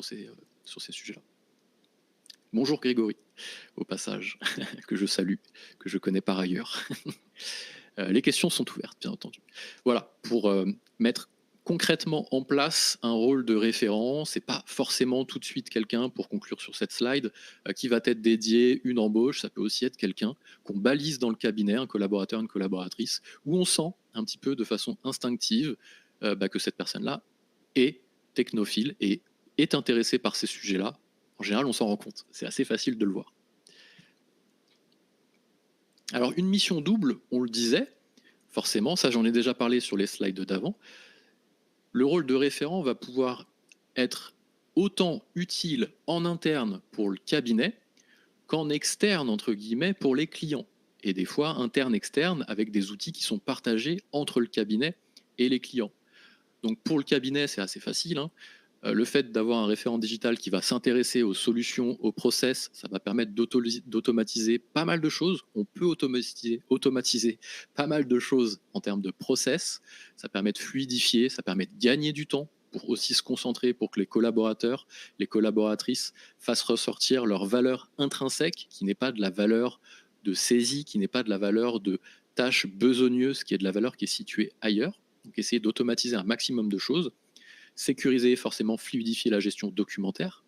sur ces sujets-là. Bonjour Grégory, au passage, que je salue, que je connais par ailleurs. Les questions sont ouvertes, bien entendu. Voilà, pour mettre concrètement en place un rôle de référent, c'est pas forcément tout de suite quelqu'un, pour conclure sur cette slide, qui va être dédié une embauche, ça peut aussi être quelqu'un qu'on balise dans le cabinet, un collaborateur, une collaboratrice, où on sent un petit peu de façon instinctive que cette personne-là est technophile et est intéressée par ces sujets-là. En général, on s'en rend compte, c'est assez facile de le voir. Alors, une mission double, on le disait, forcément, ça j'en ai déjà parlé sur les slides d'avant, le rôle de référent va pouvoir être autant utile en interne pour le cabinet qu'en externe, entre guillemets, pour les clients. Et des fois, interne-externe, avec des outils qui sont partagés entre le cabinet et les clients. Donc pour le cabinet, c'est assez facile, hein. Le fait d'avoir un référent digital qui va s'intéresser aux solutions, aux process, ça va permettre d'automatiser pas mal de choses. On peut automatiser pas mal de choses en termes de process. Ça permet de fluidifier, ça permet de gagner du temps pour aussi se concentrer, pour que les collaborateurs, les collaboratrices fassent ressortir leur valeur intrinsèque, qui n'est pas de la valeur de saisie, qui n'est pas de la valeur de tâche besogneuse, qui est de la valeur qui est située ailleurs. Donc essayer d'automatiser un maximum de choses. Sécuriser, forcément fluidifier la gestion documentaire.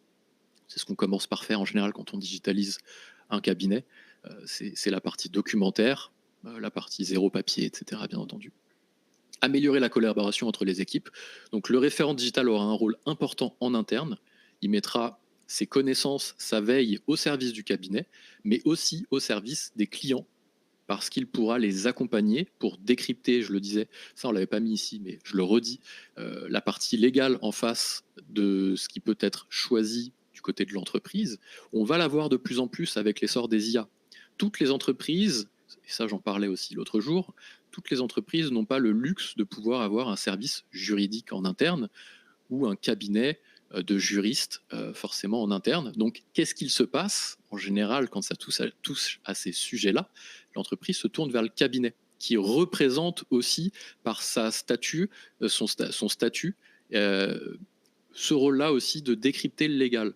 C'est ce qu'on commence par faire en général quand on digitalise un cabinet. C'est la partie documentaire, la partie zéro papier, etc. bien entendu. Améliorer la collaboration entre les équipes. Donc le référent digital aura un rôle important en interne. Il mettra ses connaissances, sa veille au service du cabinet, mais aussi au service des clients, parce qu'il pourra les accompagner pour décrypter, je le disais, ça on l'avait pas mis ici, mais je le redis, la partie légale en face de ce qui peut être choisi du côté de l'entreprise. On va la voir de plus en plus avec l'essor des IA. Toutes les entreprises, et ça j'en parlais aussi l'autre jour, toutes les entreprises n'ont pas le luxe de pouvoir avoir un service juridique en interne ou un cabinet de juristes forcément en interne. Donc, qu'est-ce qu'il se passe en général quand ça touche à ces sujets-là? L'entreprise se tourne vers le cabinet, qui représente aussi par sa statut, son statut, ce rôle-là aussi de décrypter le légal.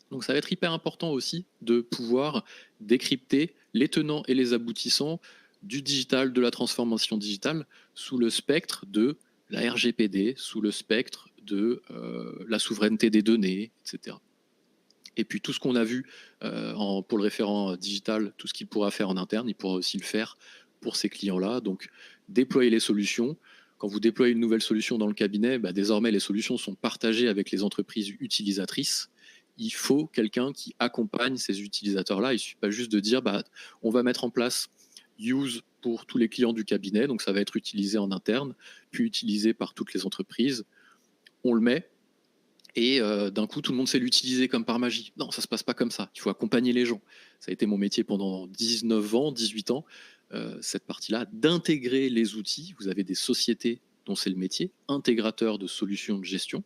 Donc ça va être hyper important aussi de pouvoir décrypter les tenants et les aboutissants du digital, de la transformation digitale, sous le spectre de la RGPD, sous le spectre de la souveraineté des données, etc. Et puis tout ce qu'on a vu pour le référent digital, tout ce qu'il pourra faire en interne, il pourra aussi le faire pour ces clients-là. Donc déployer les solutions. Quand vous déployez une nouvelle solution dans le cabinet, désormais les solutions sont partagées avec les entreprises utilisatrices. Il faut quelqu'un qui accompagne ces utilisateurs-là. Il ne suffit pas juste de dire on va mettre en place Use pour tous les clients du cabinet, donc ça va être utilisé en interne, puis utilisé par toutes les entreprises. On le met, et d'un coup, tout le monde sait l'utiliser comme par magie. Non, ça ne se passe pas comme ça. Il faut accompagner les gens. Ça a été mon métier pendant 19 ans, 18 ans, cette partie-là, d'intégrer les outils. Vous avez des sociétés dont c'est le métier, intégrateurs de solutions de gestion.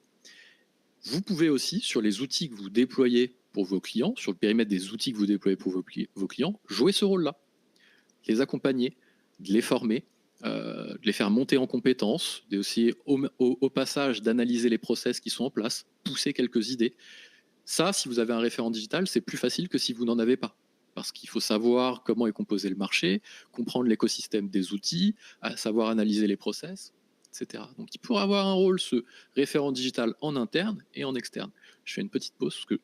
Vous pouvez aussi, sur les outils que vous déployez pour vos clients, sur le périmètre des outils que vous déployez pour vos clients, jouer ce rôle-là. Les accompagner, de les former, de les faire monter en compétences, d'essayer au passage d'analyser les process qui sont en place, pousser quelques idées. Ça, si vous avez un référent digital, c'est plus facile que si vous n'en avez pas. Parce qu'il faut savoir comment est composé le marché, comprendre l'écosystème des outils, savoir analyser les process, etc. Donc il pourra avoir un rôle, ce référent digital, en interne et en externe. Je fais une petite pause parce que